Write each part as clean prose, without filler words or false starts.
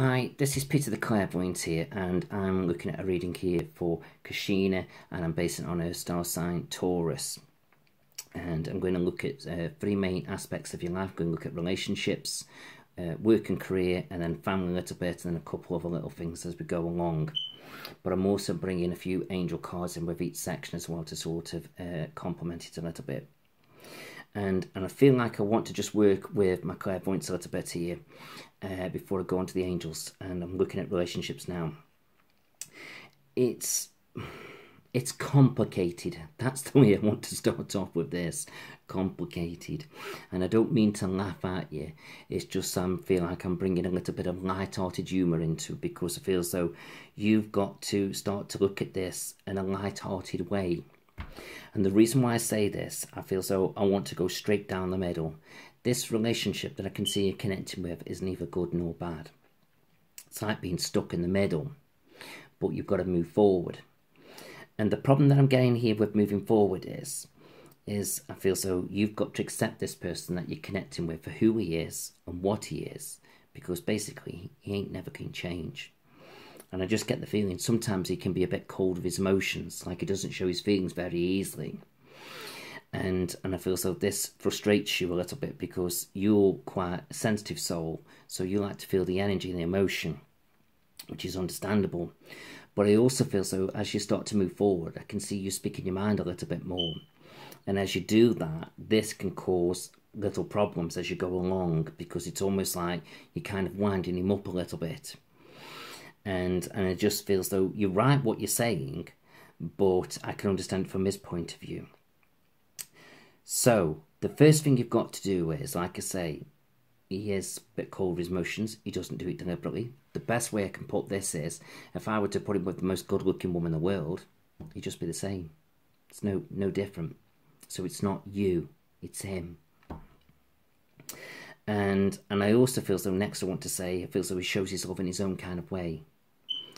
Hi, this is Peter the Clairvoyant here, and I'm looking at a reading here for casheenah, and I'm basing it on her star sign Taurus. And I'm going to look at three main aspects of your life. I'm going to look at relationships, work and career, and then family a little bit, and then a couple of other little things as we go along. But I'm also bringing a few angel cards in with each section as well to sort of complement it a little bit. And I feel like I want to just work with my clairvoyance a little bit here before I go on to the angels. And I'm looking at relationships now. It's complicated. That's the way I want to start off with this. Complicated. And I don't mean to laugh at you. It's just I feel like I'm bringing a little bit of light-hearted humour into it, because I feel as though you've got to start to look at this in a light-hearted way. And the reason why I say this, I feel as though I want to go straight down the middle. This relationship that I can see you connecting with is neither good nor bad. It's like being stuck in the middle, but you've got to move forward. And the problem that I'm getting here with moving forward is I feel as though you've got to accept this person that you're connecting with for who he is and what he is, because basically he ain't never going to change. And I just get the feeling sometimes he can be a bit cold with his emotions, like he doesn't show his feelings very easily. And I feel as though this frustrates you a little bit, because you're quite a sensitive soul, so you like to feel the energy and the emotion, which is understandable. But I also feel as though as you start to move forward, I can see you speaking your mind a little bit more. And as you do that, this can cause little problems as you go along, because it's almost like you're kind of winding him up a little bit. And it just feels though you're right what you're saying, but I can understand it from his point of view. So the first thing you've got to do is, like I say, he is a bit cold with his emotions. He doesn't do it deliberately. The best way I can put this is, if I were to put him with the most good-looking woman in the world, he'd just be the same. It's no different. So it's not you, it's him. And I also feel as though next I want to say, I feel as though he shows his love in his own kind of way.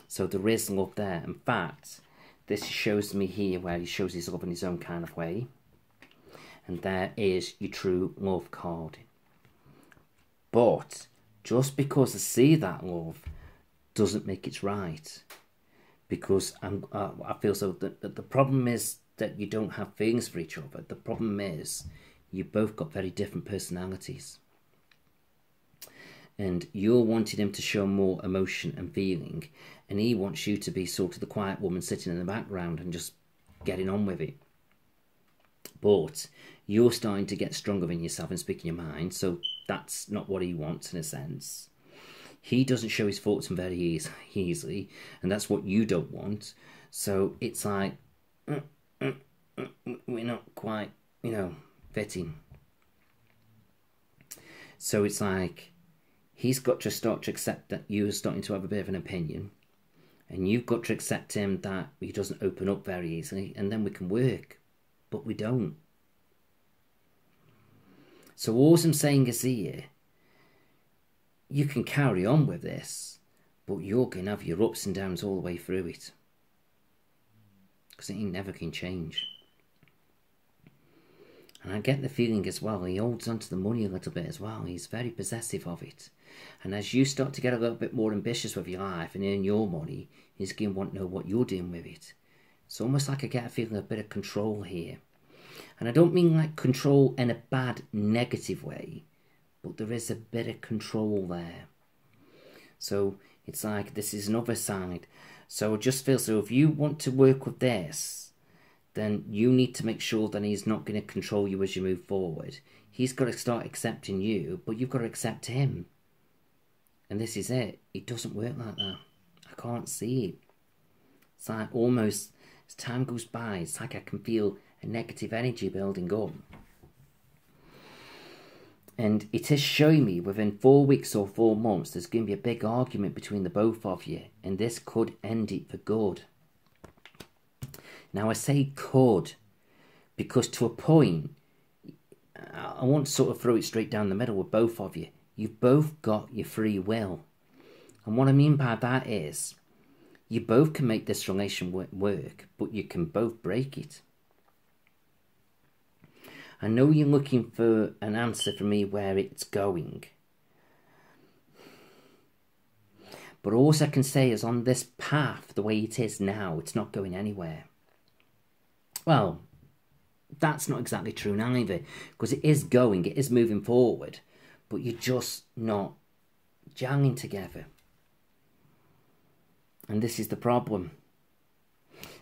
So there is love there. In fact, this shows me here where he shows his love in his own kind of way. And there is your true love card. But just because I see that love doesn't make it right. Because I feel so that the problem is that you don't have feelings for each other. The problem is you've both got very different personalities. And you're wanting him to show more emotion and feeling, and he wants you to be sort of the quiet woman sitting in the background and just getting on with it. But you're starting to get stronger in yourself and speaking your mind, so that's not what he wants in a sense. He doesn't show his thoughts very easily, and that's what you don't want. So it's like, we're not quite, fitting. So it's like, he's got to start to accept that you're starting to have a bit of an opinion. And you've got to accept him that he doesn't open up very easily. And then we can work. But we don't. So all I'm saying is here, you can carry on with this, but you're going to have your ups and downs all the way through it. Because it ain't never can change. And I get the feeling as well, he holds on to the money a little bit as well. He's very possessive of it. And as you start to get a little bit more ambitious with your life and earn your money, he's going to want to know what you're doing with it. It's almost like I get a feeling of a bit of control here. And I don't mean like control in a bad, negative way, but there is a bit of control there. So it's like this is another side. So I just feel so if you want to work with this, then you need to make sure that he's not going to control you as you move forward. He's got to start accepting you, but you've got to accept him. And this is it. It doesn't work like that. I can't see it. It's like almost, as time goes by, it's like I can feel a negative energy building up. And it is showing me within 4 weeks or 4 months, there's going to be a big argument between the both of you. And this could end it for good. Now I say could, because to a point, I want to sort of throw it straight down the middle with both of you. You've both got your free will. And what I mean by that is, you both can make this relation work, but you can both break it. I know you're looking for an answer from me where it's going. But all I can say is on this path, the way it is now, it's not going anywhere. Well, that's not exactly true neither, because it is going, it is moving forward, but you're just not gelling together. And this is the problem.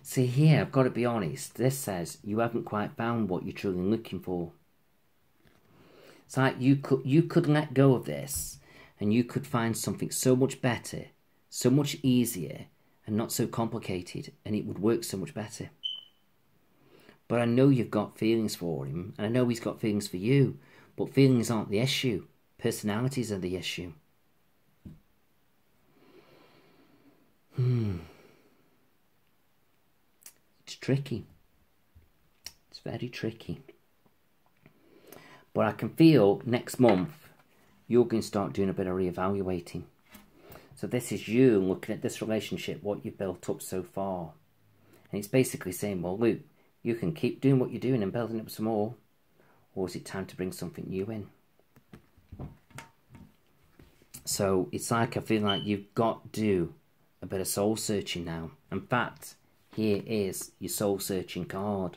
See here, I've got to be honest, this says you haven't quite found what you're truly looking for. It's like you could let go of this and you could find something so much better, so much easier and not so complicated, and it would work so much better. But I know you've got feelings for him, and I know he's got feelings for you, but feelings aren't the issue. Personalities are the issue. It's tricky. It's very tricky. But I can feel next month you're going to start doing a bit of reevaluating. So this is you looking at this relationship, what you've built up so far. And it's basically saying, well, Luke, you can keep doing what you're doing and building up some more, or is it time to bring something new in? So it's like I feel like you've got to do a bit of soul searching now. In fact, here is your soul searching card.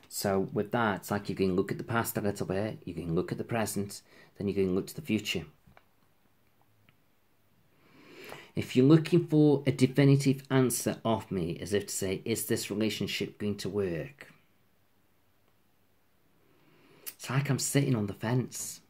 So with that, it's like you can look at the past a little bit, you can look at the present, then you can look to the future. If you're looking for a definitive answer off me, as if to say, is this relationship going to work? It's like I'm sitting on the fence.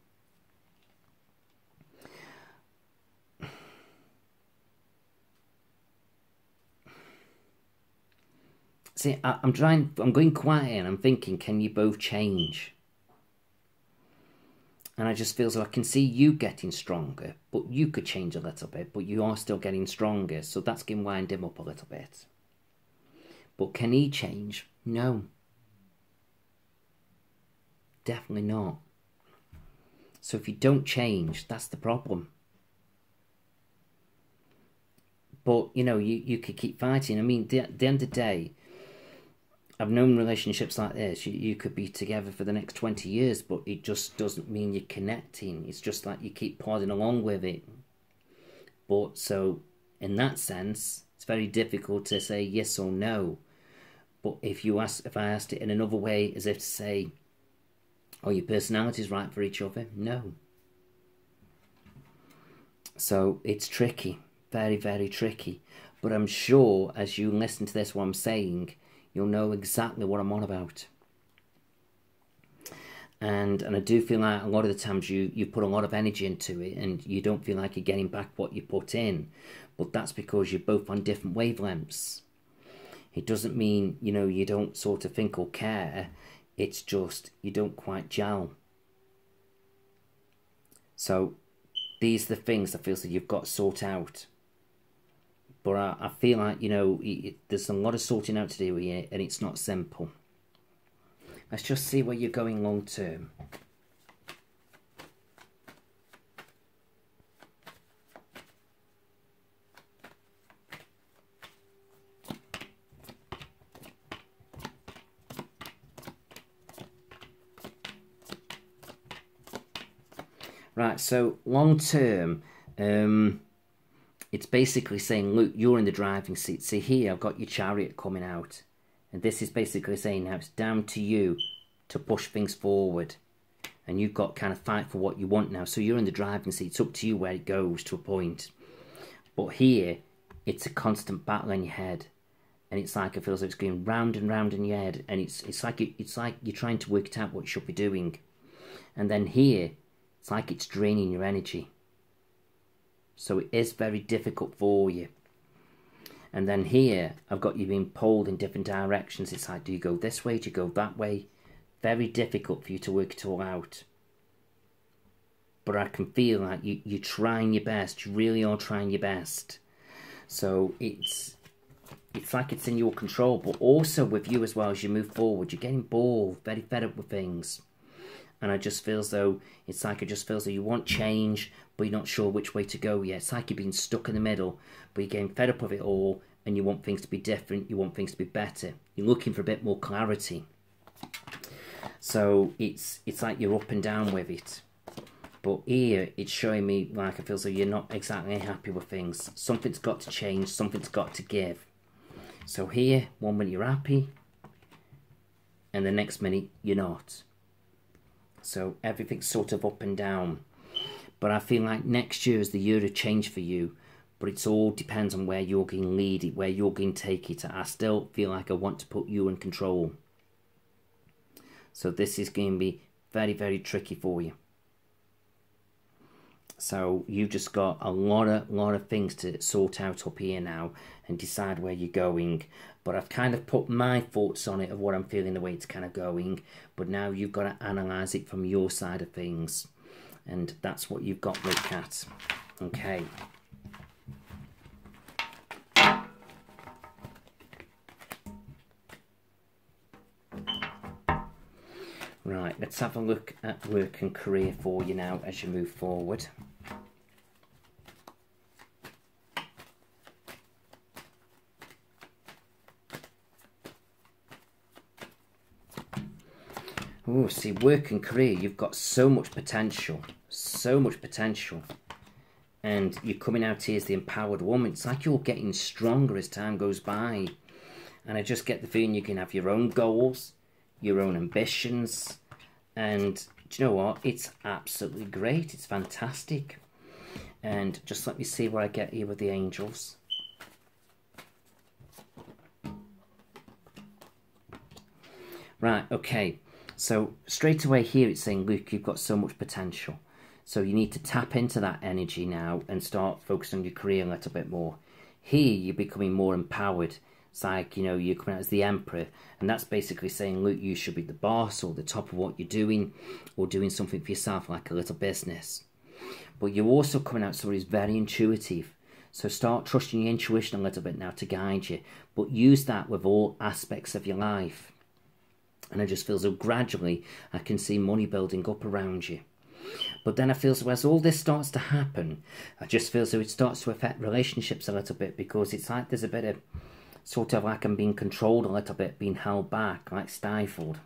See, I'm going quiet and I'm thinking, can you both change? And I just feel so I can see you getting stronger, but you could change a little bit, but you are still getting stronger, so that's going to wind him up a little bit. But can he change? No. Definitely not. So if you don't change, that's the problem. But, you know, you could keep fighting. I mean, at the end of the day, I've known relationships like this. You could be together for the next 20 years, but it just doesn't mean you're connecting. It's just like you keep plodding along with it. But so, in that sense, it's very difficult to say yes or no. But if I asked it in another way, as if to say, oh, your personality's right for each other, no. So it's tricky, very, very tricky. But I'm sure as you listen to this, what I'm saying, you'll know exactly what I'm on about. And I do feel like a lot of the times you put a lot of energy into it and you don't feel like you're getting back what you put in. But that's because you're both on different wavelengths. It doesn't mean, you know, you don't sort of think or care. It's just you don't quite gel. So these are the things I feel that you've got to sort out. But I feel like, you know, there's a lot of sorting out to do here, and it's not simple. Let's just see where you're going long term. Right, so long term, it's basically saying, look, you're in the driving seat. See here, I've got your chariot coming out. And this is basically saying now it's down to you to push things forward. And you've got kind of fight for what you want now. So you're in the driving seat. It's up to you where it goes to a point. But here, it's a constant battle in your head. And it's like it feels like it's going round and round in your head. And it's like you're trying to work it out what you should be doing. And then here, it's like it's draining your energy. So it is very difficult for you. And then here, I've got you being pulled in different directions. It's like, do you go this way? Do you go that way? Very difficult for you to work it all out. But I can feel like you're trying your best. You really are trying your best. So it's like it's in your control. But also with you as well, as you move forward, you're getting bored, very fed up with things. And I just feel as though, it's like it just feels that you want change, but you're not sure which way to go yet. It's like you're being stuck in the middle, but you're getting fed up with it all, and you want things to be different, you want things to be better. You're looking for a bit more clarity. So it's like you're up and down with it. But here, it's showing me like I feel so you're not exactly happy with things. Something's got to change, something's got to give. So here, 1 minute you're happy, and the next minute you're not. So everything's sort of up and down. But I feel like next year is the year of change for you. But it all depends on where you're going to lead it, where you're going to take it. I still feel like I want to put you in control. So this is going to be very, very tricky for you. So you've just got a lot of things to sort out up here now and decide where you're going. But I've kind of put my thoughts on it of what I'm feeling, the way it's kind of going. But now you've got to analyse it from your side of things. And that's what you've got to look at. Okay. Right, let's have a look at work and career for you now as you move forward. Oh, see, work and career, you've got so much potential. So much potential. And you're coming out here as the empowered woman. It's like you're getting stronger as time goes by. And I just get the feeling you can have your own goals, your own ambitions, and do you know what? It's absolutely great. It's fantastic. And just let me see what I get here with the angels. Right, okay. So straight away here it's saying, Luke, you've got so much potential. So you need to tap into that energy now and start focusing on your career a little bit more. Here you're becoming more empowered. It's like, you know, you're coming out as the emperor, and that's basically saying, look, you should be the boss or the top of what you're doing, or doing something for yourself like a little business. But you're also coming out somebody who's very intuitive. So start trusting your intuition a little bit now to guide you, but use that with all aspects of your life. And I just feel so gradually I can see money building up around you. But then I feel so as all this starts to happen, I just feel so it starts to affect relationships a little bit, because it's like there's a bit of sort of like I'm being controlled a little bit, being held back, like stifled.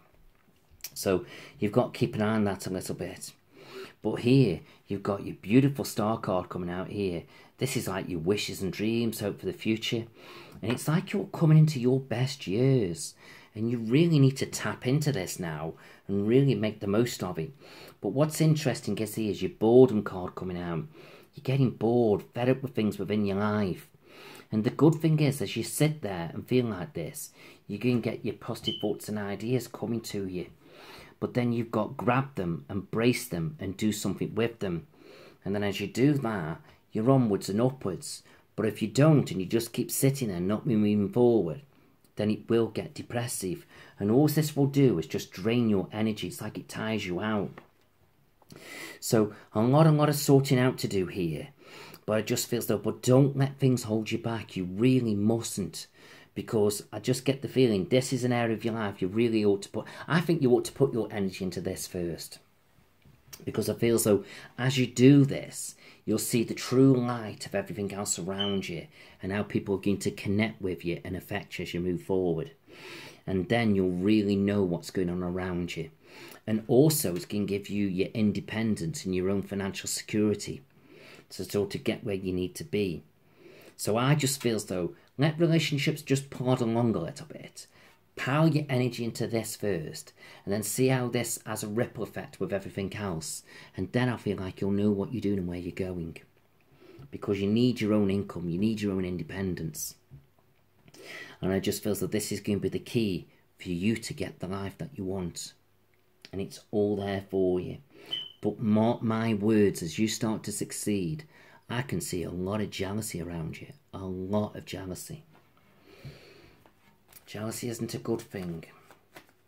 So you've got to keep an eye on that a little bit. But here, you've got your beautiful star card coming out here. This is like your wishes and dreams, hope for the future. And it's like you're coming into your best years. And you really need to tap into this now and really make the most of it. But what's interesting is here is your boredom card coming out. You're getting bored, fed up with things within your life. And the good thing is, as you sit there and feel like this, you're going to get your positive thoughts and ideas coming to you. But then you've got to grab them, embrace them, and do something with them. And then as you do that, you're onwards and upwards. But if you don't, and you just keep sitting there, not moving forward, then it will get depressive. And all this will do is just drain your energy. It's like it tires you out. So a lot of sorting out to do here. But I just feel though, but don't let things hold you back. You really mustn't. Because I just get the feeling this is an area of your life you really ought to put. I think you ought to put your energy into this first. Because I feel so as you do this, you'll see the true light of everything else around you and how people are going to connect with you and affect you as you move forward. And then you'll really know what's going on around you. And also it's going to give you your independence and your own financial security. So to get where you need to be. So I just feel as though let relationships just plod along a little bit. Pile your energy into this first, and then see how this has a ripple effect with everything else. And then I feel like you'll know what you're doing and where you're going. Because you need your own income, you need your own independence. And I just feel that this is going to be the key for you to get the life that you want. And it's all there for you. But mark my words, as you start to succeed, I can see a lot of jealousy around you. A lot of jealousy. Jealousy isn't a good thing.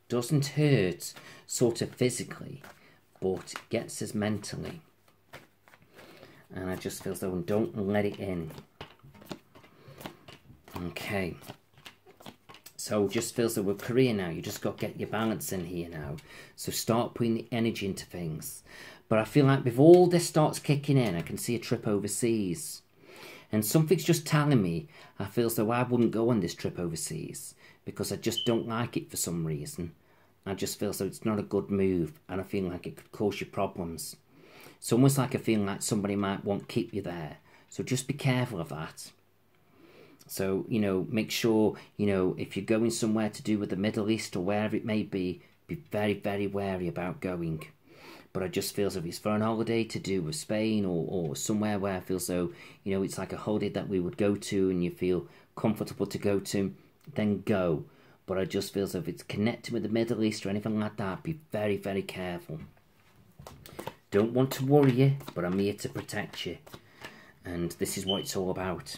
Doesn't hurt sort of physically, but it gets us mentally. And I just feel as though don't let it in. Okay. So just feels that with career now, you just got to get your balance in here now. So start putting the energy into things. But I feel like before all this starts kicking in, I can see a trip overseas. And something's just telling me, I feel as though I wouldn't go on this trip overseas. Because I just don't like it for some reason. I just feel so it's not a good move. And I feel like it could cause you problems. It's almost like a feeling like somebody might want to keep you there. So just be careful of that. So, you know, make sure, you know, if you're going somewhere to do with the Middle East or wherever it may be very, very wary about going. But I just feel as if it's for an holiday to do with Spain or somewhere where I feel so, you know, it's like a holiday that we would go to and you feel comfortable to go to, then go. But I just feel as if it's connected with the Middle East or anything like that, be very, very careful. Don't want to worry you, but I'm here to protect you. And this is what it's all about.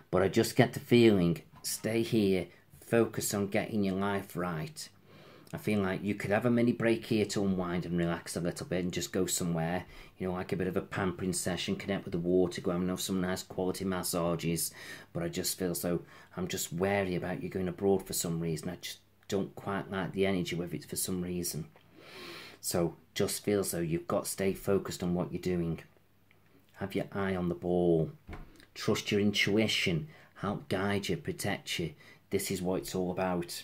But I just get the feeling, stay here, focus on getting your life right. I feel like you could have a mini break here to unwind and relax a little bit and just go somewhere, you know, like a bit of a pampering session, connect with the water, go and have some nice quality massages. But I just feel so, I'm just wary about you going abroad for some reason. I just don't quite like the energy with it for some reason. So just feel so you've got to stay focused on what you're doing. Have your eye on the ball. Trust your intuition. Help guide you, protect you. This is what it's all about.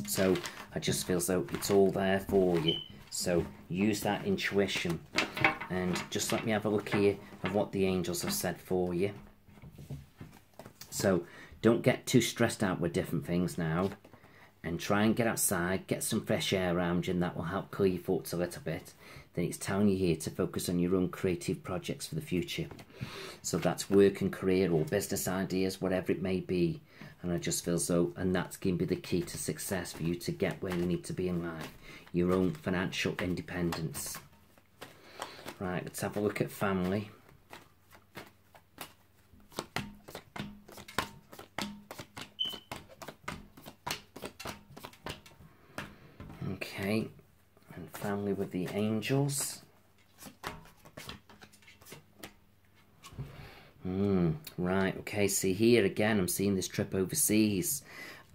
So I just feel so it's all there for you. So use that intuition. And just let me have a look here of what the angels have said for you. So don't get too stressed out with different things now. And try and get outside, get some fresh air around you, and that will help clear your thoughts a little bit. Then it's telling you here to focus on your own creative projects for the future. So that's work and career or business ideas, whatever it may be. And I just feel so, and that's going to be the key to success for you to get where you need to be in life. Your own financial independence. Right, let's have a look at family. Okay, and family with the angels. Right, okay, see here again, I'm seeing this trip overseas,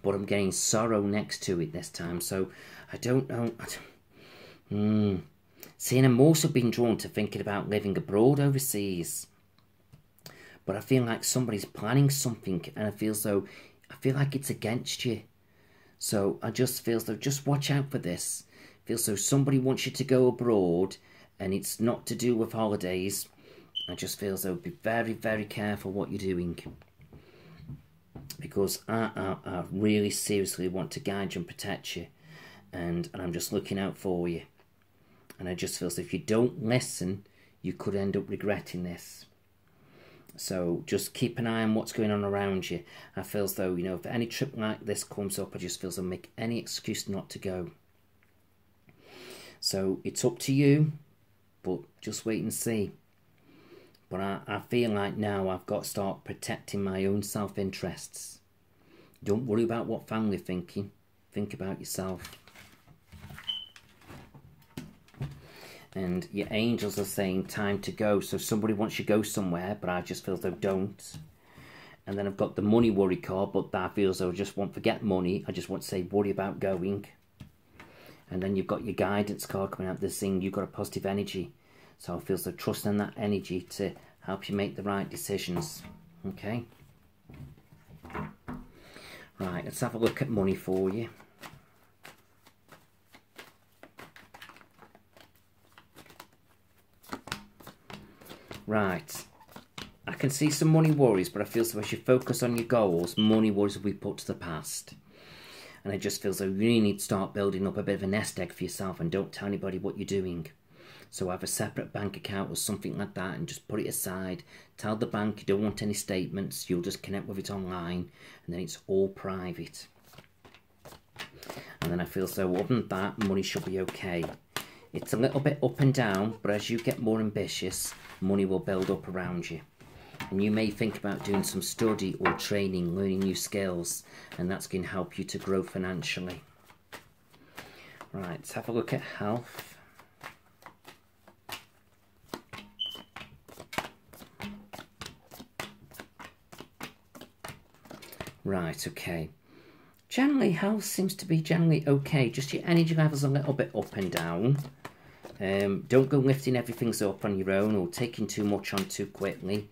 but I'm getting sorrow next to it this time, so I don't know. Seeing I'm also being drawn to thinking about living abroad overseas. But I feel like somebody's planning something, and I feel like it's against you. So I just feel so, just watch out for this. Feel so somebody wants you to go abroad and it's not to do with holidays. I just feel so be very, very careful what you're doing. Because I really seriously want to guide you and protect you. And I'm just looking out for you. And I just feel so if you don't listen, you could end up regretting this. So just keep an eye on what's going on around you. I feel as though, you know, if any trip like this comes up, I just feel as though make any excuse not to go. So it's up to you, but just wait and see. But I feel like now I've got to start protecting my own self-interests. Don't worry about what family are thinking. Think about yourself. And your angels are saying time to go. So somebody wants you to go somewhere, but I just feel though don't. And then I've got the money worry card, but that feels though I just won't forget money. I just want to say worry about going. And then you've got your guidance card coming out this thing. You've got a positive energy. So I feel so trust in that energy to help you make the right decisions. Okay. Right, let's have a look at money for you. Right, I can see some money worries, but I feel so as you focus on your goals, money worries will be put to the past. And I just feel so you really need to start building up a bit of a nest egg for yourself and don't tell anybody what you're doing. So have a separate bank account or something like that and just put it aside. Tell the bank you don't want any statements, you'll just connect with it online and then it's all private. And then I feel so other than that, money should be okay. It's a little bit up and down, but as you get more ambitious, money will build up around you. And you may think about doing some study or training, learning new skills, and that's going to help you to grow financially. Right, let's have a look at health. Right, okay. Generally, health seems to be generally okay. Just your energy levels a little bit up and down. Don't go lifting everything up on your own or taking too much on too quickly.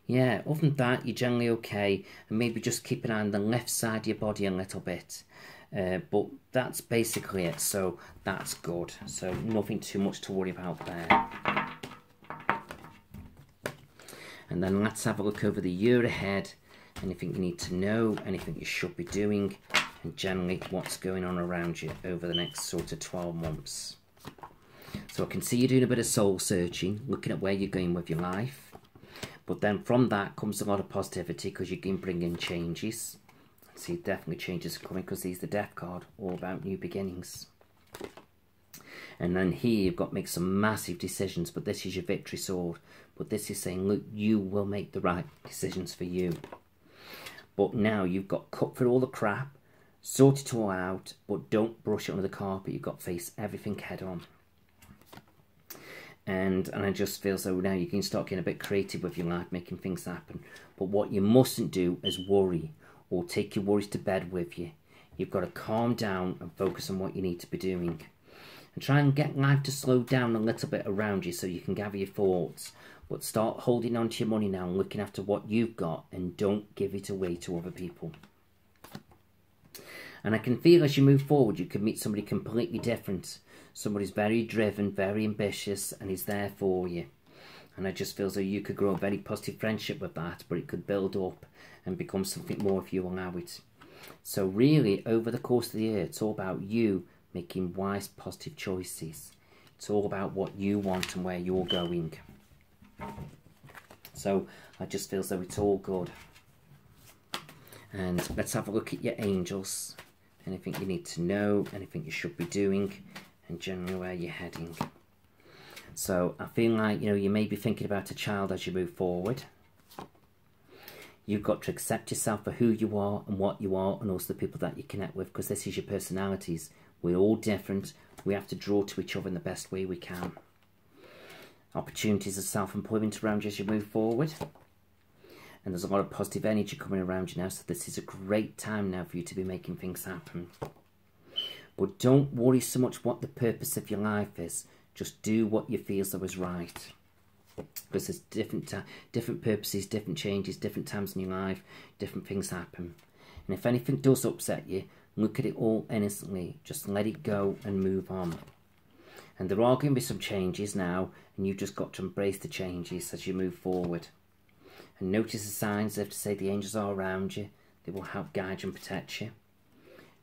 Yeah, other than that, you're generally okay. And maybe just keep an eye on the left side of your body a little bit. But that's basically it, so that's good. So nothing too much to worry about there. And then let's have a look over the year ahead. Anything you need to know, anything you should be doing, and generally what's going on around you over the next sort of 12 months. So I can see you doing a bit of soul searching, looking at where you're going with your life. But then from that comes a lot of positivity, because you can bring in changes. See, definitely changes are coming, because he's the Death card, all about new beginnings. And then here you've got to make some massive decisions, but this is your victory sword. But this is saying, look, you will make the right decisions for you. But now you've got to cut through all the crap, sort it all out, but don't brush it under the carpet. You've got to face everything head on. And I just feel so now you can start getting a bit creative with your life, making things happen. But what you mustn't do is worry or take your worries to bed with you. You've got to calm down and focus on what you need to be doing. And try and get life to slow down a little bit around you so you can gather your thoughts. But start holding on to your money now and looking after what you've got, and don't give it away to other people. And I can feel as you move forward, you can meet somebody completely different. Somebody's very driven, very ambitious, and is there for you. And I just feel as though you could grow a very positive friendship with that, but it could build up and become something more if you allow it. So really, over the course of the year, it's all about you making wise, positive choices. It's all about what you want and where you're going. So I just feel as though it's all good. And let's have a look at your angels. Anything you need to know, anything you should be doing, and generally where you're heading. So I feel like, you may be thinking about a child as you move forward. You've got to accept yourself for who you are and what you are, and also the people that you connect with, because this is your personalities. We're all different. We have to draw to each other in the best way we can. Opportunities of self-employment around you as you move forward. And there's a lot of positive energy coming around you now, so this is a great time now for you to be making things happen. But don't worry so much what the purpose of your life is. Just do what you feel so is right. Because there's different purposes, different changes, different times in your life, different things happen. And if anything does upset you, look at it all innocently. Just let it go and move on. And there are going to be some changes now, and you've just got to embrace the changes as you move forward. And notice the signs, they have to say the angels are around you. They will help guide you and protect you.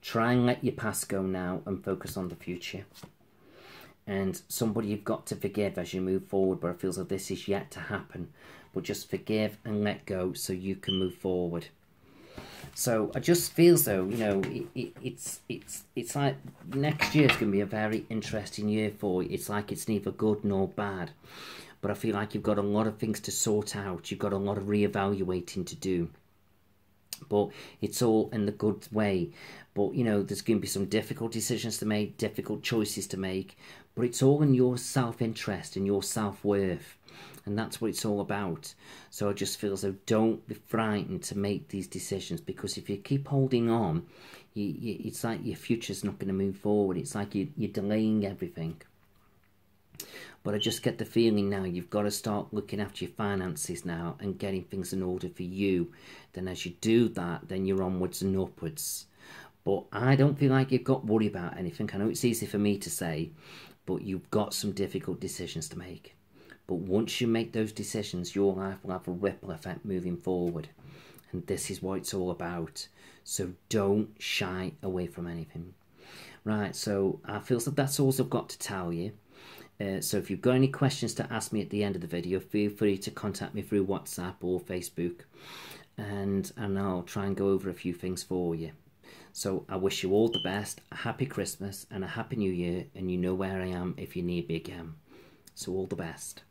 Try and let your past go now and focus on the future. And somebody you've got to forgive as you move forward, but it feels like this is yet to happen. But just forgive and let go so you can move forward. So I just feel so, it's like next year's going to be a very interesting year for you. It's like it's neither good nor bad. But I feel like you've got a lot of things to sort out. You've got a lot of re-evaluating to do. But it's all in the good way. But, there's going to be some difficult decisions to make, difficult choices to make. But it's all in your self-interest and your self-worth. And that's what it's all about. So I just feel as though don't be frightened to make these decisions. Because if you keep holding on, it's like your future's not going to move forward. It's like you're delaying everything. But I just get the feeling now you've got to start looking after your finances now and getting things in order for you. Then as you do that, then you're onwards and upwards. But I don't feel like you've got to worry about anything. I know it's easy for me to say, but you've got some difficult decisions to make. But once you make those decisions, your life will have a ripple effect moving forward. And this is what it's all about. So don't shy away from anything. Right, so I feel that that's all I've got to tell you. So if you've got any questions to ask me at the end of the video, feel free to contact me through WhatsApp or Facebook, and I'll try and go over a few things for you. So I wish you all the best, a happy Christmas and a happy New Year, and you know where I am if you need me again. So all the best.